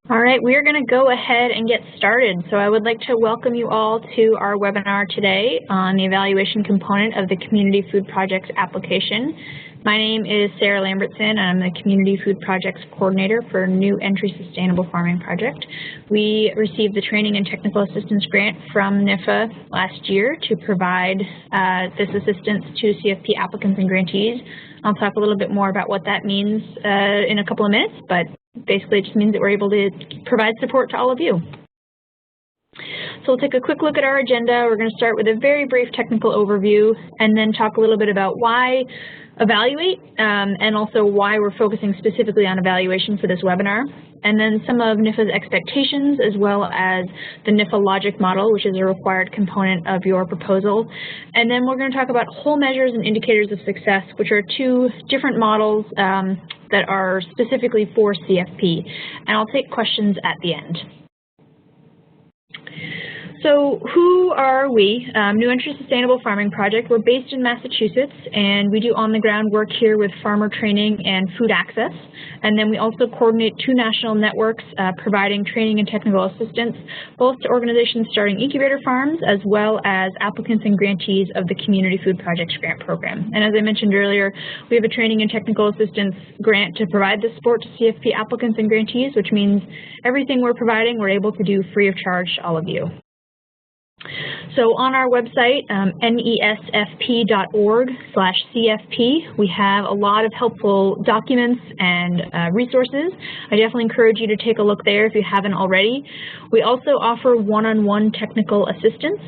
All right, we are going to go ahead and get started. So I would like to welcome you all to our webinar today on the evaluation component of the Community Food Projects application. My name is Sarah Lambertson, and I'm the Community Food Projects Coordinator for New Entry Sustainable Farming Project. We received the Training and Technical Assistance Grant from NIFA last year to provide this assistance to CFP applicants and grantees. I'll talk a little bit more about what that means in a couple of minutes, but basically it just means that we're able to provide support to all of you. So we'll take a quick look at our agenda. We're going to start with a very brief technical overview and then talk a little bit about why evaluate and also why we're focusing specifically on evaluation for this webinar. And then some of NIFA's expectations as well as the NIFA logic model, which is a required component of your proposal. And then we're going to talk about whole measures and indicators of success, which are two different models that are specifically for CFP. And I'll take questions at the end. So who are we? New Entry Sustainable Farming Project. We're based in Massachusetts, and we do on-the-ground work here with farmer training and food access. And then we also coordinate two national networks providing training and technical assistance, both to organizations starting incubator farms as well as applicants and grantees of the Community Food Projects Grant Program. And as I mentioned earlier, we have a training and technical assistance grant to provide this support to CFP applicants and grantees, which means everything we're providing we're able to do free of charge to all of you. So on our website, nisfp.org/CFP, we have a lot of helpful documents and resources. I definitely encourage you to take a look there if you haven't already. We also offer one-on-one technical assistance.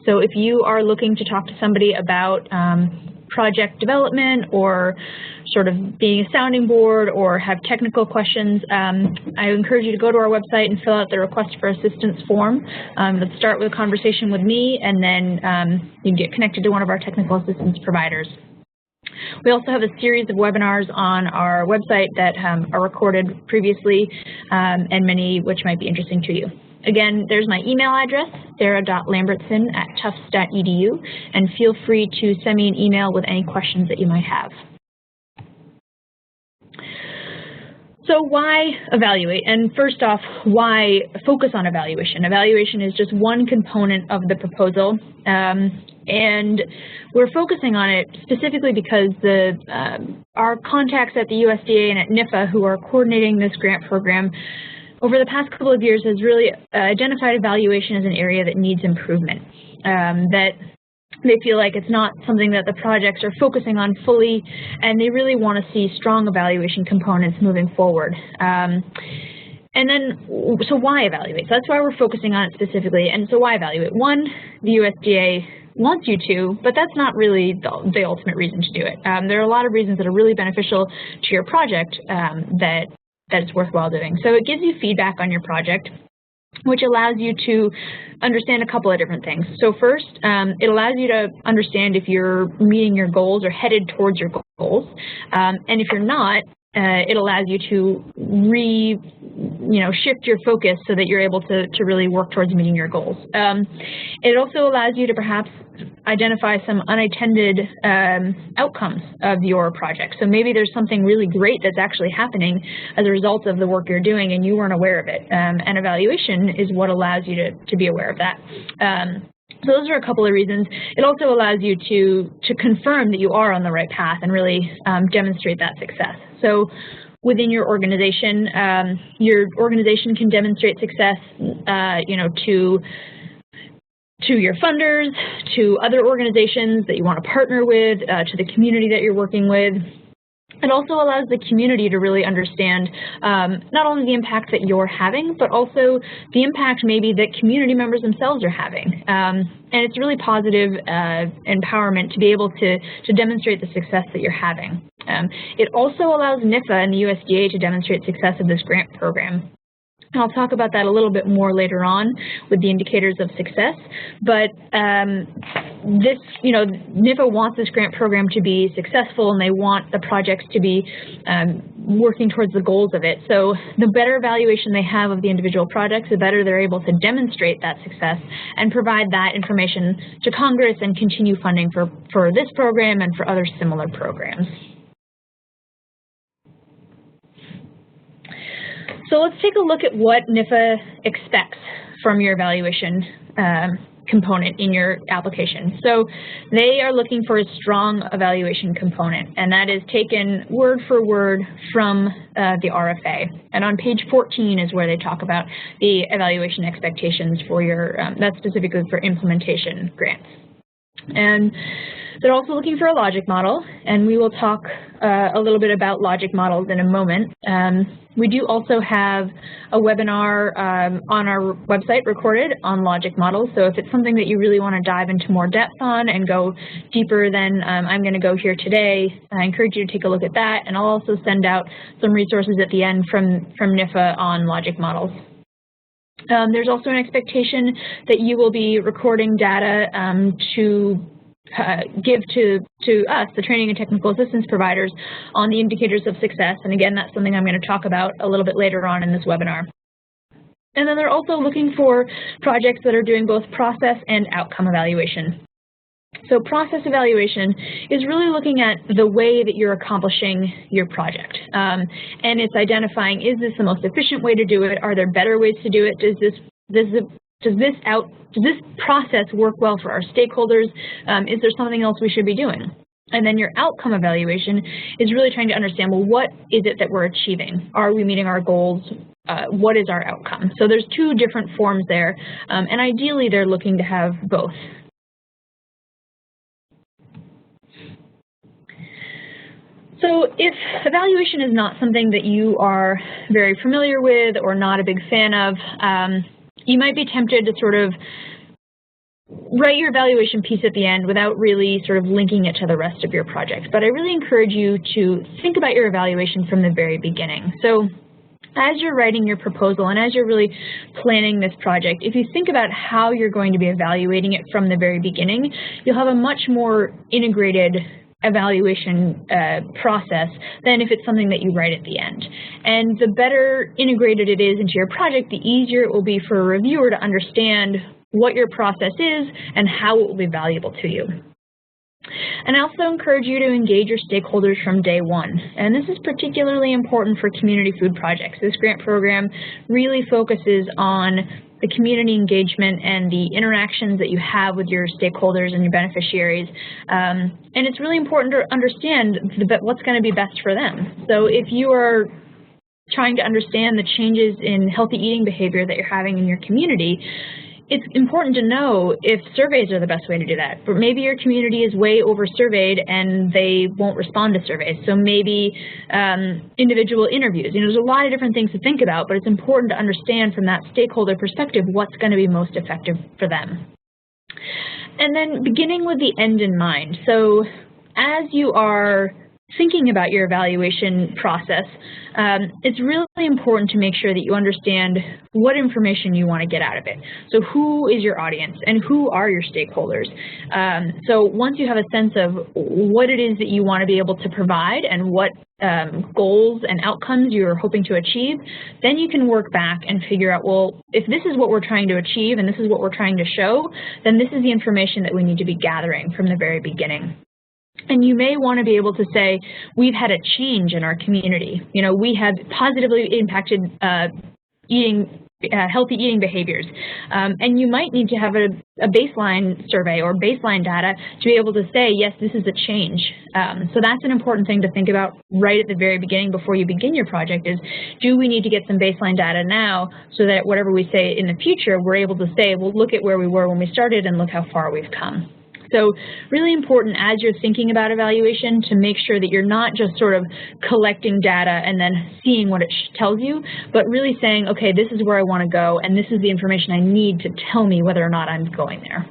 So if you are looking to talk to somebody about project development or sort of being a sounding board or have technical questions, I encourage you to go to our website and fill out the request for assistance form. Let's start with a conversation with me, and then you can get connected to one of our technical assistance providers. We also have a series of webinars on our website that are recorded previously, and many which might be interesting to you. Again, there's my email address, sarah.lambertson@tufts.edu, and feel free to send me an email with any questions that you might have. So why evaluate? And first off, why focus on evaluation? Evaluation is just one component of the proposal, and we're focusing on it specifically because our contacts at the USDA and at NIFA who are coordinating this grant program over the past couple of years has really identified evaluation as an area that needs improvement, that they feel like it's not something that the projects are focusing on fully, and they really want to see strong evaluation components moving forward. And then, so why evaluate? So that's why we're focusing on it specifically. And so why evaluate? One, the USDA wants you to, but that's not really the ultimate reason to do it. There are a lot of reasons that are really beneficial to your project that it's worthwhile doing. So it gives you feedback on your project, which allows you to understand a couple of different things. So first, it allows you to understand if you're meeting your goals or headed towards your goals. And if you're not, it allows you to shift your focus so that you're able to really work towards meeting your goals. It also allows you to perhaps identify some unintended outcomes of your project. So maybe there's something really great that's actually happening as a result of the work you're doing and you weren't aware of it. And evaluation is what allows you to be aware of that. So those are a couple of reasons. It also allows you to confirm that you are on the right path and really demonstrate that success. So within your organization can demonstrate success, to your funders, to other organizations that you want to partner with, to the community that you're working with. It also allows the community to really understand not only the impact that you're having, but also the impact maybe that community members themselves are having. And it's really positive empowerment to be able to demonstrate the success that you're having. It also allows NIFA and the USDA to demonstrate success of this grant program. And I'll talk about that a little bit more later on with the indicators of success. But NIFA wants this grant program to be successful, and they want the projects to be working towards the goals of it. So the better evaluation they have of the individual projects, the better they're able to demonstrate that success and provide that information to Congress and continue funding for this program and for other similar programs. So let's take a look at what NIFA expects from your evaluation component in your application. So they are looking for a strong evaluation component, and that is taken word for word from the RFA. And on page 14 is where they talk about the evaluation expectations for your, that's specifically for implementation grants. And they're also looking for a logic model, and we will talk a little bit about logic models in a moment. We do also have a webinar on our website recorded on logic models, so if it's something that you really want to dive into more depth on and go deeper than I'm going to go here today, I encourage you to take a look at that, and I'll also send out some resources at the end from NIFA on logic models. There's also an expectation that you will be recording data to give to us, the training and technical assistance providers, on the indicators of success. And again, that's something I'm going to talk about a little bit later on in this webinar. And then they're also looking for projects that are doing both process and outcome evaluation. So process evaluation is really looking at the way that you're accomplishing your project. And it's identifying, is this the most efficient way to do it? Are there better ways to do it? Does this process work well for our stakeholders? Is there something else we should be doing? And then your outcome evaluation is really trying to understand, well, what is it that we're achieving? Are we meeting our goals? What is our outcome? So there's two different forms there, and ideally they're looking to have both. So if evaluation is not something that you are very familiar with or not a big fan of, you might be tempted to sort of write your evaluation piece at the end without really sort of linking it to the rest of your project. But I really encourage you to think about your evaluation from the very beginning. So as you're writing your proposal and as you're really planning this project, if you think about how you're going to be evaluating it from the very beginning, you'll have a much more integrated evaluation process than if it's something that you write at the end. And the better integrated it is into your project, the easier it will be for a reviewer to understand what your process is and how it will be valuable to you. And I also encourage you to engage your stakeholders from day one. And this is particularly important for community food projects. This grant program really focuses on the community engagement and the interactions that you have with your stakeholders and your beneficiaries. And it's really important to understand what's going to be best for them. So if you are trying to understand the changes in healthy eating behavior that you're having in your community, it's important to know if surveys are the best way to do that. But maybe your community is way over-surveyed and they won't respond to surveys. So maybe individual interviews. You know, there's a lot of different things to think about, but it's important to understand from that stakeholder perspective what's going to be most effective for them. And then beginning with the end in mind. So as you are thinking about your evaluation process, it's really important to make sure that you understand what information you want to get out of it. So who is your audience and who are your stakeholders? So once you have a sense of what it is that you want to be able to provide and what goals and outcomes you're hoping to achieve, then you can work back and figure out, well, if this is what we're trying to achieve and this is what we're trying to show, then this is the information that we need to be gathering from the very beginning. And you may want to be able to say, we've had a change in our community. You know, we have positively impacted healthy eating behaviors. And you might need to have a baseline survey or baseline data to be able to say, yes, this is a change. So that's an important thing to think about right at the very beginning before you begin your project is, do we need to get some baseline data now so that whatever we say in the future, we're able to say, well, look at where we were when we started and look how far we've come. So really important as you're thinking about evaluation to make sure that you're not just sort of collecting data and then seeing what it tells you, but really saying, okay, this is where I want to go and this is the information I need to tell me whether or not I'm going there.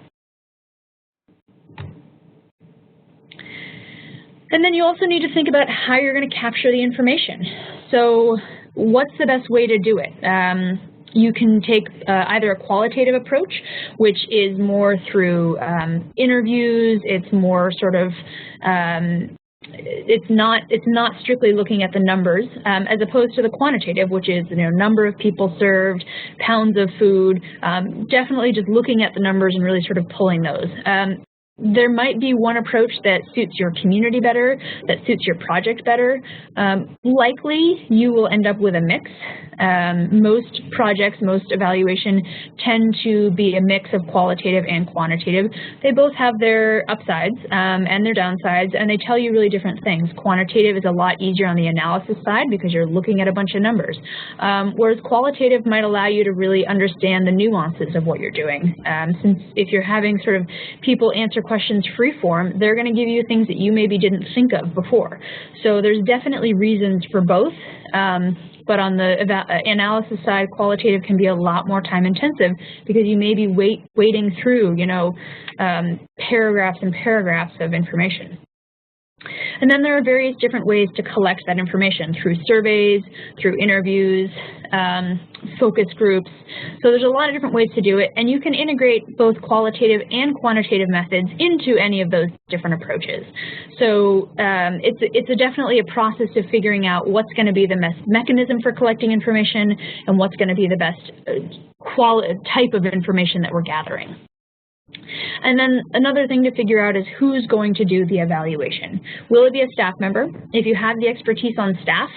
And then you also need to think about how you're going to capture the information. So what's the best way to do it? You can take either a qualitative approach, which is more through interviews. It's more sort of it's not strictly looking at the numbers, as opposed to the quantitative, which is number of people served, pounds of food. Definitely just looking at the numbers and really sort of pulling those. There might be one approach that suits your community better, that suits your project better. Likely, you will end up with a mix. Most projects, most evaluation tend to be a mix of qualitative and quantitative. They both have their upsides and their downsides, and they tell you really different things. Quantitative is a lot easier on the analysis side because you're looking at a bunch of numbers, whereas qualitative might allow you to really understand the nuances of what you're doing. Since if you're having sort of people answer questions free form, they're going to give you things that you maybe didn't think of before. So there's definitely reasons for both, but on the analysis side, qualitative can be a lot more time intensive because you may be wading through, paragraphs and paragraphs of information. And then there are various different ways to collect that information through surveys, through interviews, focus groups. So there's a lot of different ways to do it, and you can integrate both qualitative and quantitative methods into any of those different approaches. So it's definitely a process of figuring out what's going to be the mechanism for collecting information and what's going to be the best type of information that we're gathering. And then another thing to figure out is who's going to do the evaluation. Will it be a staff member? If you have the expertise on staff,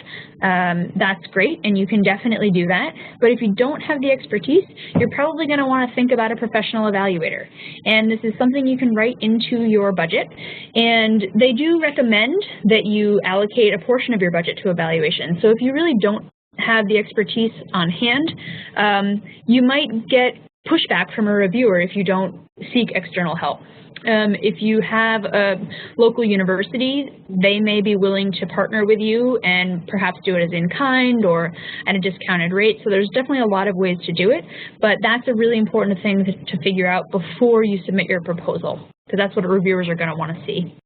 that's great, and you can definitely do that. But if you don't have the expertise, you're probably going to want to think about a professional evaluator. And this is something you can write into your budget. And they do recommend that you allocate a portion of your budget to evaluation. So if you really don't have the expertise on hand, you might get pushback from a reviewer if you don't seek external help. If you have a local university, they may be willing to partner with you and perhaps do it as in kind or at a discounted rate. So there's definitely a lot of ways to do it, but that's a really important thing to figure out before you submit your proposal, because that's what reviewers are going to want to see.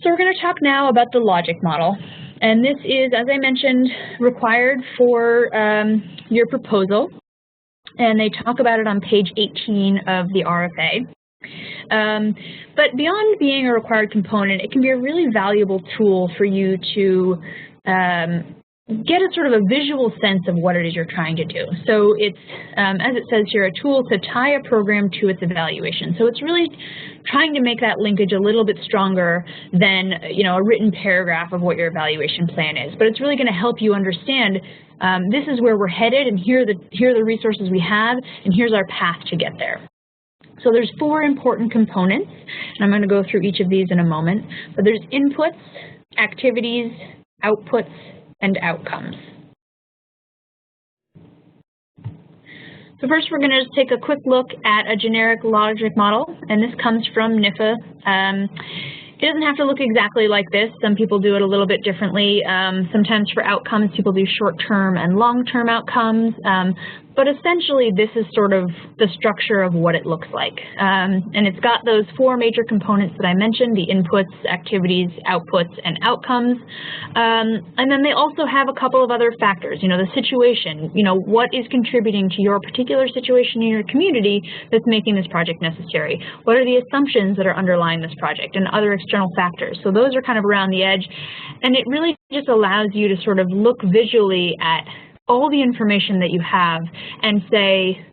So we're going to talk now about the logic model. And this is, as I mentioned, required for your proposal. And they talk about it on page 18 of the RFA. But beyond being a required component, it can be a really valuable tool for you to get a sort of a visual sense of what it is you're trying to do. So it's, as it says here, a tool to tie a program to its evaluation. So it's really trying to make that linkage a little bit stronger than, a written paragraph of what your evaluation plan is. But it's really going to help you understand this is where we're headed, and here are the resources we have, and here's our path to get there. So there's 4 important components, and I'm going to go through each of these in a moment. But there's inputs, activities, outputs, and outcomes. So first we're going to just take a quick look at a generic logic model, and this comes from NIFA. It doesn't have to look exactly like this. Some people do it a little bit differently. Sometimes for outcomes, people do short-term and long-term outcomes. But essentially, this is sort of the structure of what it looks like. And it's got those 4 major components that I mentioned, the inputs, activities, outputs, and outcomes. And then they also have a couple of other factors, the situation, what is contributing to your particular situation in your community that's making this project necessary? What are the assumptions that are underlying this project and other external factors? So those are kind of around the edge. And it really just allows you to sort of look visually at all the information that you have and say,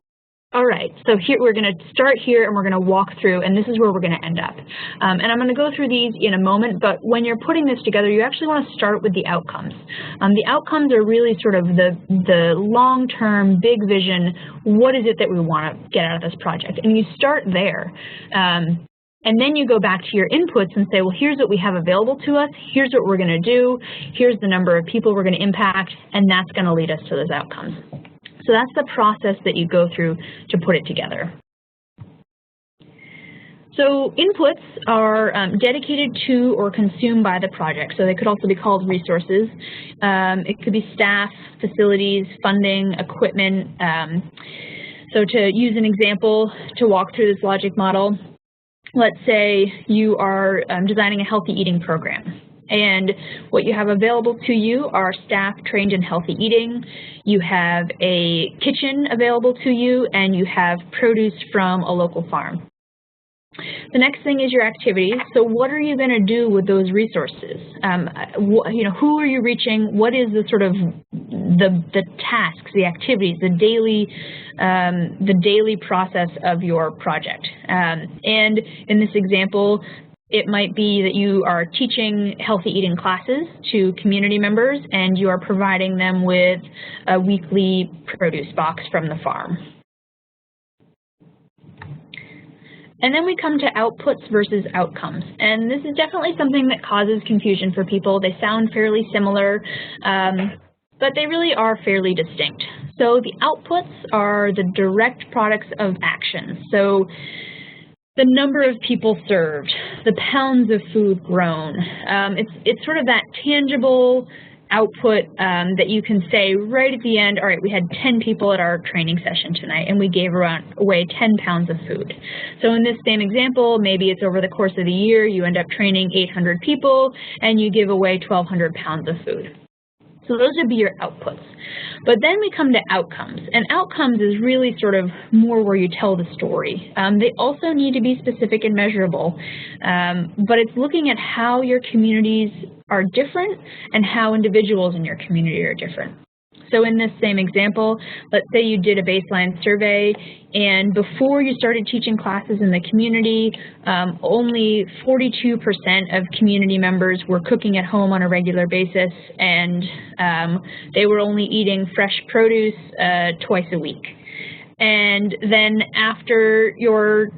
all right, so here we're going to start here and we're going to walk through, and this is where we're going to end up. And I'm going to go through these in a moment, but when you're putting this together, you actually want to start with the outcomes. The outcomes are really sort of the long-term, big vision. What is it that we want to get out of this project? And you start there. And then you go back to your inputs and say, well, here's what we have available to us, here's what we're going to do, here's the number of people we're going to impact, and that's going to lead us to those outcomes. So that's the process that you go through to put it together. So inputs are dedicated to or consumed by the project. So they could also be called resources. It could be staff, facilities, funding, equipment. So to use an example to walk through this logic model, let's say you are designing a healthy eating program, and what you have available to you are staff trained in healthy eating, you have a kitchen available to you, and you have produce from a local farm. The next thing is your activities. So what are you going to do with those resources? Who are you reaching? What is the sort of the tasks, the activities, the daily process of your project? And in this example, It might be that you are teaching healthy eating classes to community members and you are providing them with a weekly produce box from the farm. And then we come to outputs versus outcomes. And this is definitely something that causes confusion for people. They sound fairly similar, but they really are fairly distinct. So the outputs are the direct products of action. So the number of people served, the pounds of food grown. It's sort of that tangible output that you can say right at the end, all right, we had 10 people at our training session tonight and we gave away 10 pounds of food. So in this same example, maybe it's over the course of the year, you end up training 800 people and you give away 1,200 pounds of food. So those would be your outputs. But then we come to outcomes, and outcomes is really sort of more where you tell the story. They also need to be specific and measurable, but it's looking at how your communities are different and how individuals in your community are different. So in this same example, let's say you did a baseline survey and before you started teaching classes in the community, only 42% of community members were cooking at home on a regular basis, and they were only eating fresh produce twice a week. And then after your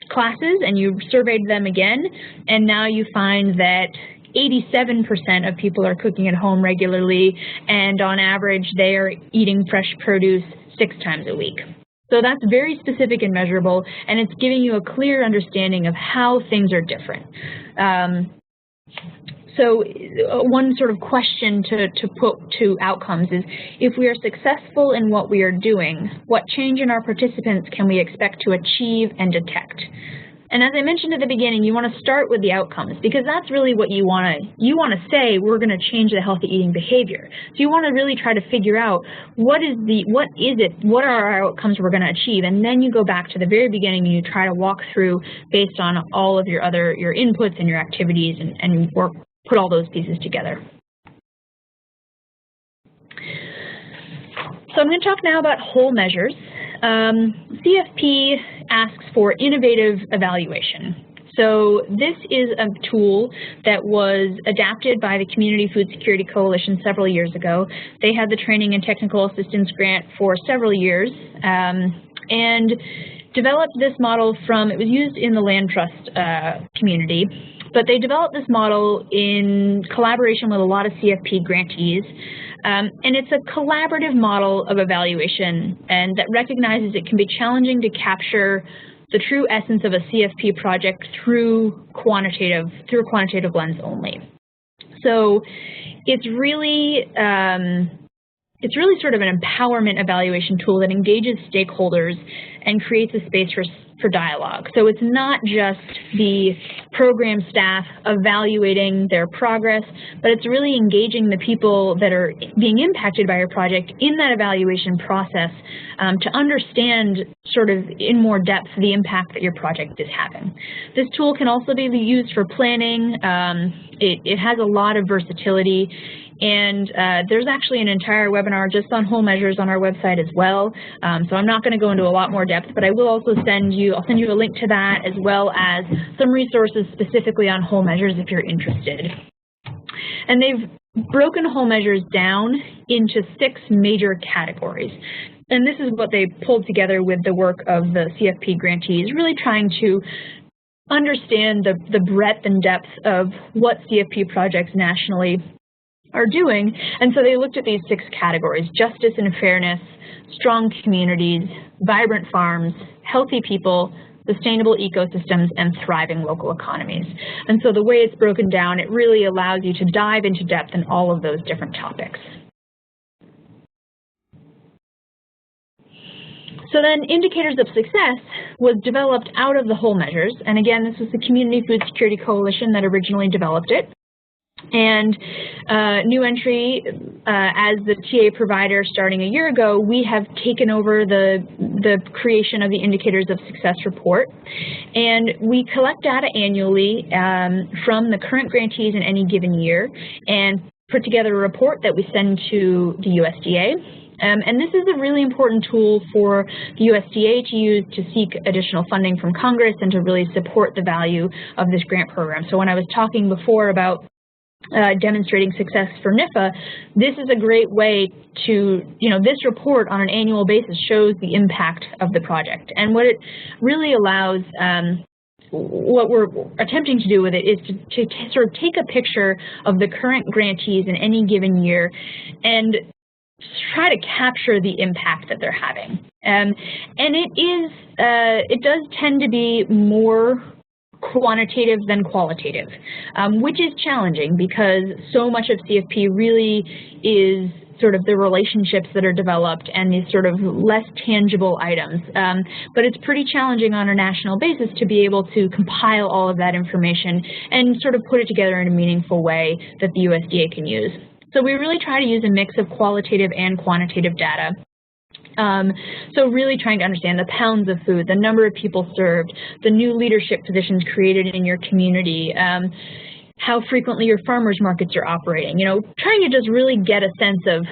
classes and you surveyed them again, and now you find that 87% of people are cooking at home regularly, and on average they are eating fresh produce 6 times a week. So that's very specific and measurable, and it's giving you a clear understanding of how things are different. So one sort of question to put to outcomes is, if we are successful in what we are doing, what change in our participants can we expect to achieve and detect? And as I mentioned at the beginning, you want to start with the outcomes, because that's really what you want to say, we're going to change the healthy eating behavior. So you want to really try to figure out what are our outcomes we're going to achieve, and then you go back to the very beginning and you try to walk through based on all of your inputs and your activities and put all those pieces together. So I'm going to talk now about whole measures. CFP asks for innovative evaluation. So this is a tool that was adapted by the Community Food Security Coalition several years ago. They had the Training and Technical Assistance Grant for several years and developed this model it was used in the land trust community, but they developed this model in collaboration with a lot of CFP grantees. And it's a collaborative model of evaluation, and that recognizes it can be challenging to capture the true essence of a CFP project through a quantitative lens only. So it's really sort of an empowerment evaluation tool that engages stakeholders and creates a space for dialogue. So it's not just the program staff evaluating their progress, but it's really engaging the people that are being impacted by your project in that evaluation process to understand sort of in more depth the impact that your project is having. This tool can also be used for planning. It has a lot of versatility. And there's actually an entire webinar just on whole measures on our website as well. So I'm not going to go into a lot more depth, but I will also I'll send you a link to that, as well as some resources specifically on whole measures if you're interested. And they've broken whole measures down into 6 major categories. And this is what they pulled together with the work of the CFP grantees, really trying to understand the breadth and depth of what CFP projects nationally are doing. And so they looked at these 6 categories: justice and fairness, strong communities, vibrant farms, healthy people, sustainable ecosystems, and thriving local economies. And so the way it's broken down, it really allows you to dive into depth in all of those different topics. So then Indicators of Success was developed out of the whole measures. And again, this was the Community Food Security Coalition that originally developed it. And New Entry, as the TA provider starting a year ago, we have taken over the creation of the Indicators of Success report. And we collect data annually from the current grantees in any given year and put together a report that we send to the USDA. And this is a really important tool for the USDA to use to seek additional funding from Congress and to really support the value of this grant program. So when I was talking before about demonstrating success for NIFA, this is a great way to, this report on an annual basis shows the impact of the project. And what it really allows, what we're attempting to do with it is to sort of take a picture of the current grantees in any given year and try to capture the impact that they're having. And it does tend to be more quantitative than qualitative, which is challenging because so much of CFP really is sort of the relationships that are developed and these sort of less tangible items. But it's pretty challenging on a national basis to be able to compile all of that information and sort of put it together in a meaningful way that the USDA can use. So we really try to use a mix of qualitative and quantitative data. So really trying to understand the pounds of food, the number of people served, the new leadership positions created in your community, how frequently your farmers markets are operating, trying to just really get a sense of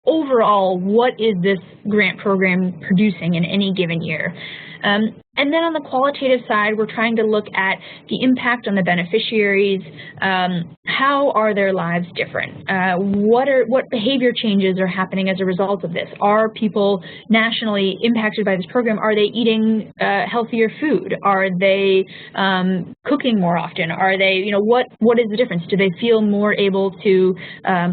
overall what is this grant program producing in any given year. And then on the qualitative side, we're trying to look at the impact on the beneficiaries. How are their lives different? What behavior changes are happening as a result of this? Are people nationally impacted by this program? Are they eating healthier food? Are they cooking more often? Are they, what is the difference? Do they feel more able to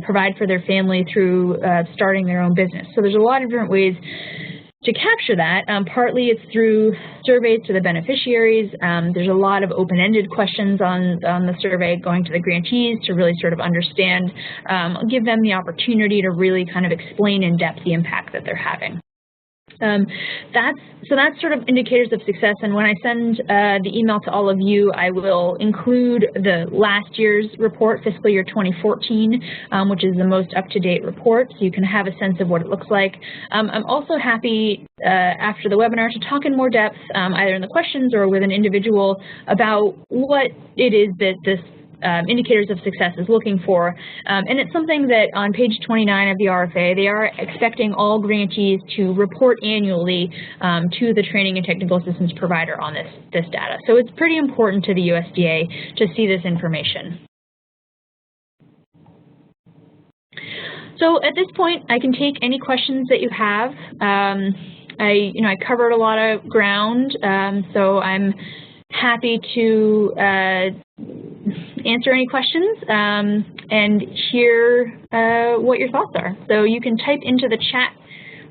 provide for their family through starting their own business? So there's a lot of different ways to capture that. Partly it's through surveys to the beneficiaries. There's a lot of open-ended questions on the survey going to the grantees to really sort of understand, give them the opportunity to really kind of explain in depth the impact that they're having. That's sort of indicators of success, and when I send the email to all of you, I will include the last year's report, fiscal year 2014, which is the most up-to-date report, so you can have a sense of what it looks like. I'm also happy after the webinar to talk in more depth, either in the questions or with an individual, about what it is that this indicators of success is looking for. And it's something that on page 29 of the RFA, they are expecting all grantees to report annually to the training and technical assistance provider on this data. So it's pretty important to the USDA to see this information. So at this point, I can take any questions that you have. I covered a lot of ground, so I'm happy to answer any questions and hear what your thoughts are. So you can type into the chat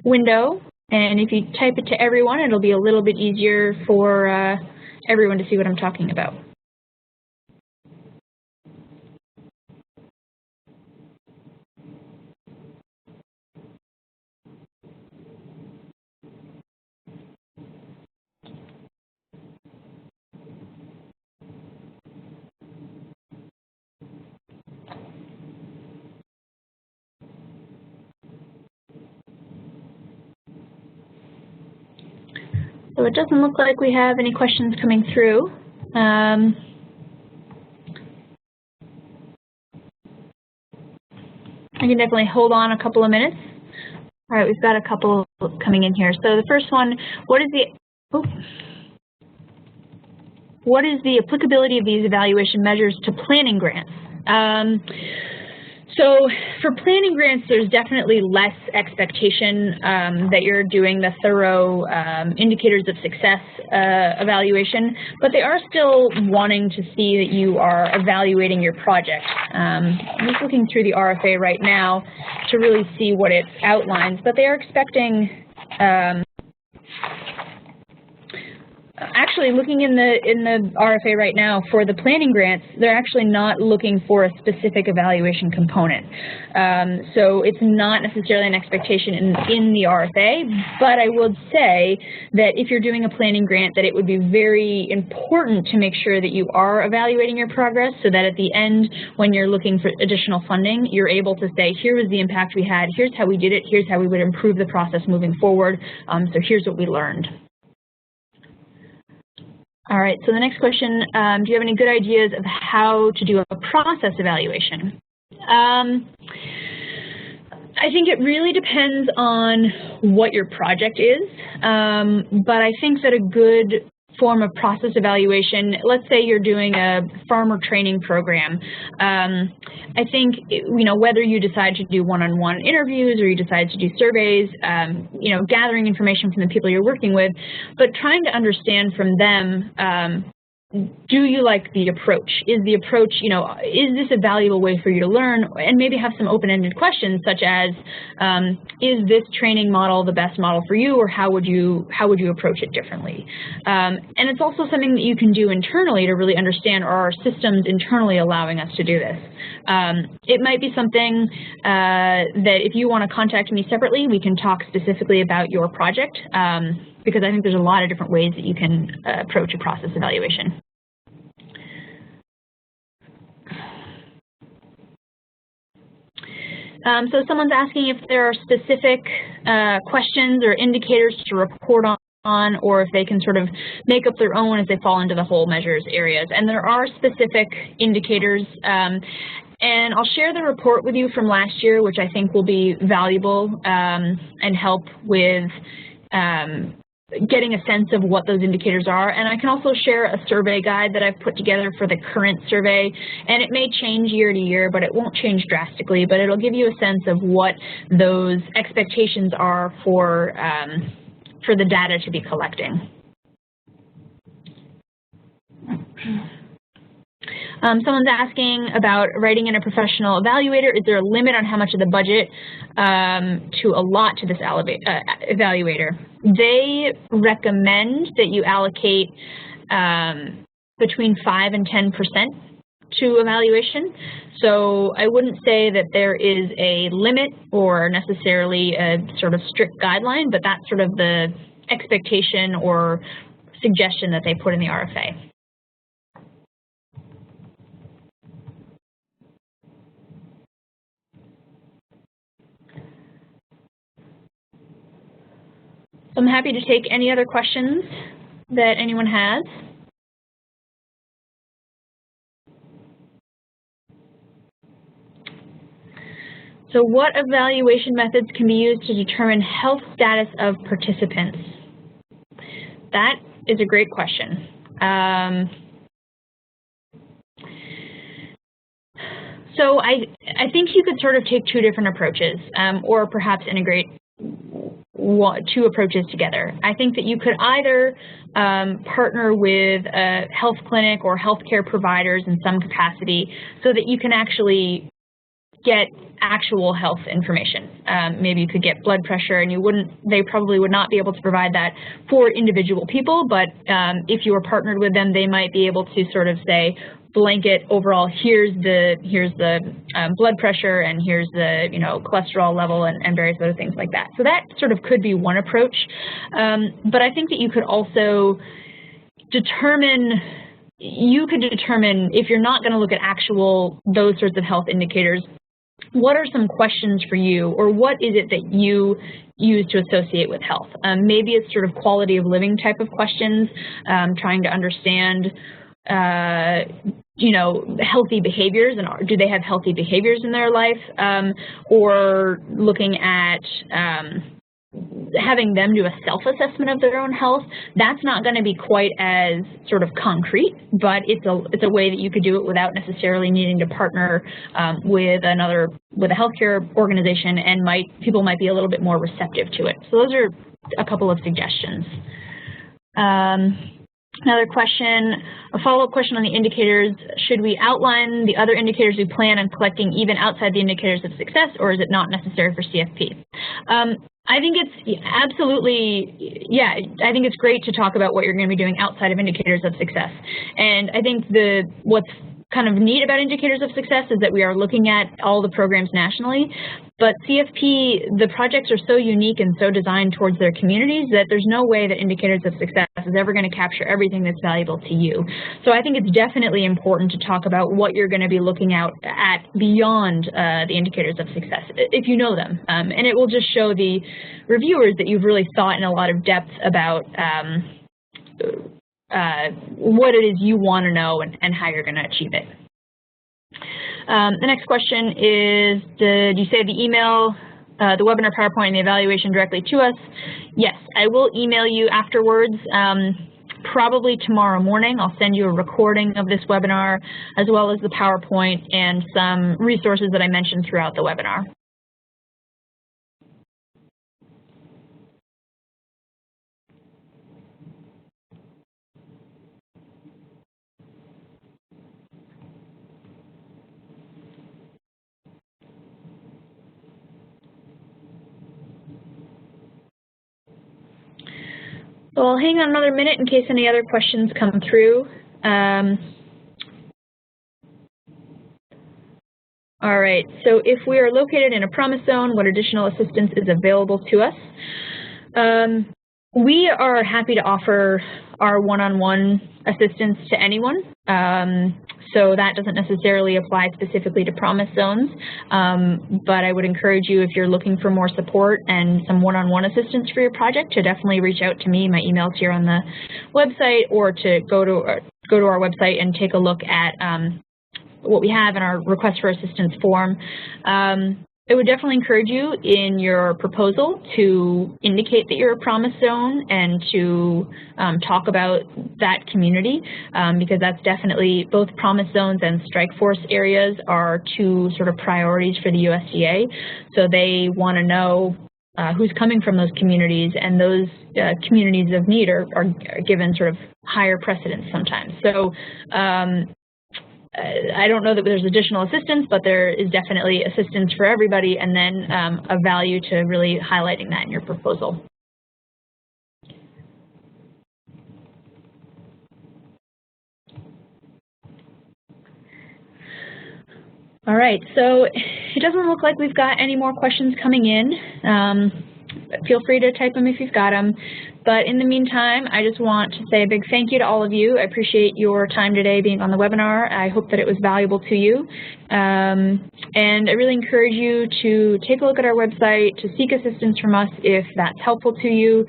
window, and if you type it to everyone, it'll be a little bit easier for everyone to see what I'm talking about. So it doesn't look like we have any questions coming through. I can definitely hold on a couple of minutes. All right, we've got a couple coming in here. So the first one, what is the applicability of these evaluation measures to planning grants? So for planning grants, there's definitely less expectation that you're doing the thorough indicators of success evaluation, but they are still wanting to see that you are evaluating your project. I'm just looking through the RFA right now to really see what it outlines, but they are expecting actually, looking in the RFA right now for the planning grants, they're actually not looking for a specific evaluation component. So it's not necessarily an expectation in the RFA, but I would say that if you're doing a planning grant, that it would be very important to make sure that you are evaluating your progress so that at the end, when you're looking for additional funding, you're able to say, here was the impact we had, here's how we did it, here's how we would improve the process moving forward, so here's what we learned. All right, so the next question, do you have any good ideas of how to do a process evaluation? I think it really depends on what your project is, but I think that a good form of process evaluation, let's say you're doing a farmer training program, I think, whether you decide to do one-on-one interviews or you decide to do surveys, gathering information from the people you're working with, but trying to understand from them, do you like the approach? Is the approach, is this a valuable way for you to learn? And maybe have some open-ended questions such as, is this training model the best model for you, or how would you approach it differently? And it's also something that you can do internally to really understand, are our systems internally allowing us to do this? It might be something that if you want to contact me separately, we can talk specifically about your project, because I think there's a lot of different ways that you can approach a process evaluation. So someone's asking if there are specific questions or indicators to report on, or if they can sort of make up their own as they fall into the whole measures areas. And there are specific indicators, and I'll share the report with you from last year, which I think will be valuable and help with getting a sense of what those indicators are. And I can also share a survey guide that I've put together for the current survey, and it may change year to year, but it won't change drastically, but it'll give you a sense of what those expectations are for the data to be collecting. Someone's asking about writing in a professional evaluator. Is there a limit on how much of the budget to allot to this evaluator? They recommend that you allocate between 5 and 10% to evaluation. So I wouldn't say that there is a limit or necessarily a sort of strict guideline, but that's sort of the expectation or suggestion that they put in the RFA. So I'm happy to take any other questions that anyone has. So what evaluation methods can be used to determine health status of participants? That is a great question. So I think you could sort of take two different approaches, or perhaps integrate two approaches together. I think that you could either partner with a health clinic or healthcare providers in some capacity so that you can actually get actual health information. Maybe you could get blood pressure, and they probably would not be able to provide that for individual people, but if you were partnered with them, they might be able to sort of say, blanket overall, here's the blood pressure, and here's the cholesterol level, and various other things like that. So that sort of could be one approach. But I think that you could also determine, if you're not going to look at those sorts of health indicators, what are some questions for you, or what is it that you use to associate with health? Maybe it's sort of quality of living type of questions, trying to understand healthy behaviors, and do they have healthy behaviors in their life, or looking at having them do a self-assessment of their own health. That's not going to be quite as sort of concrete, but it's a way that you could do it without necessarily needing to partner with a healthcare organization, and people might be a little bit more receptive to it. So those are a couple of suggestions. Another question, a follow-up question on the indicators. Should we outline the other indicators we plan on collecting even outside the indicators of success, or is it not necessary for CFP? I think it's absolutely, I think it's great to talk about what you're going to be doing outside of indicators of success. And I think what's kind of neat about indicators of success is that we are looking at all the programs nationally, but CFP, the projects are so unique and so designed towards their communities that there's no way that indicators of success is ever going to capture everything that's valuable to you. So I think it's definitely important to talk about what you're going to be looking at beyond the indicators of success, if you know them. And it will just show the reviewers that you've really thought in a lot of depth about what it is you want to know and how you're going to achieve it. The next question is, did you say the email the webinar PowerPoint and the evaluation directly to us, yes, I will email you afterwards. Probably tomorrow morning. I'll send you a recording of this webinar as well as the PowerPoint and some resources that I mentioned throughout the webinar. So I'll hang on another minute in case any other questions come through. All right, so if we are located in a promise zone, what additional assistance is available to us? We are happy to offer our one-on-one assistance to anyone. So that doesn't necessarily apply specifically to promise zones, but I would encourage you, if you're looking for more support and some one-on-one assistance for your project, to definitely reach out to me. My email's here on the website, or to go to our website and take a look at what we have in our request for assistance form. I would definitely encourage you in your proposal to indicate that you're a promise zone and to talk about that community, because that's definitely, both promise zones and strike force areas are two sort of priorities for the USDA. So they want to know who's coming from those communities, and those communities of need are given sort of higher precedence sometimes. So I don't know that there's additional assistance, but there is definitely assistance for everybody, and then a value to really highlighting that in your proposal. All right, so it doesn't look like we've got any more questions coming in. Feel free to type them if you've got them. But in the meantime, I just want to say a big thank you to all of you. I appreciate your time today being on the webinar. I hope that it was valuable to you. And I really encourage you to take a look at our website, to seek assistance from us if that's helpful to you.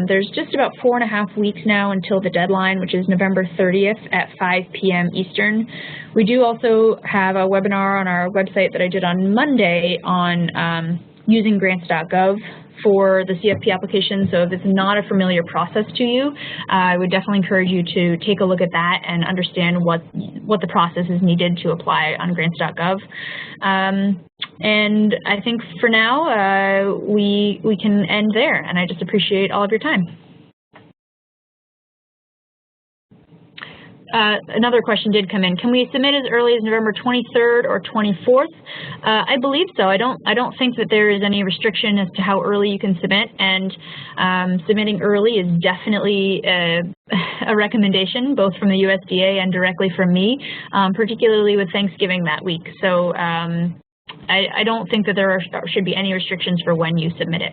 There's just about 4.5 weeks now until the deadline, which is November 30th at 5 p.m. Eastern. We do also have a webinar on our website that I did on Monday on using grants.gov for the CFP application. So if it's not a familiar process to you, I would definitely encourage you to take a look at that and understand what the process is needed to apply on grants.gov. And I think for now, we can end there, and I just appreciate all of your time. Another question did come in. Can we submit as early as November 23rd or 24th? I believe so. I don't think that there is any restriction as to how early you can submit, and submitting early is definitely a recommendation, both from the USDA and directly from me, particularly with Thanksgiving that week. So I don't think that there should be any restrictions for when you submit it.